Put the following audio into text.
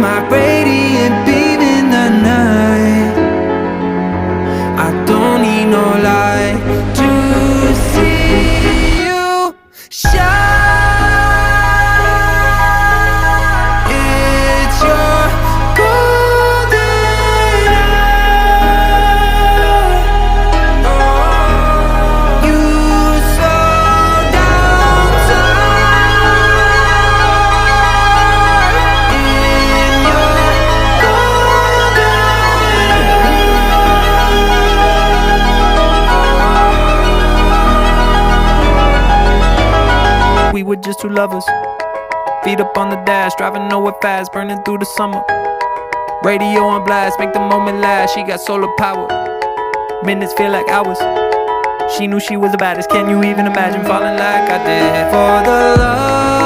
my radiant beam in the night. I don't need no light to see you shine. It's your golden hour. You slow down time in your golden hour. We were just two lovers, feet up on the dash, driving nowhere fast, burning through the summer. Radio on blast, make the moment last. She got solar power, minutes feel like hours. She knew she was the baddest. Can you even imagine falling like I did for the love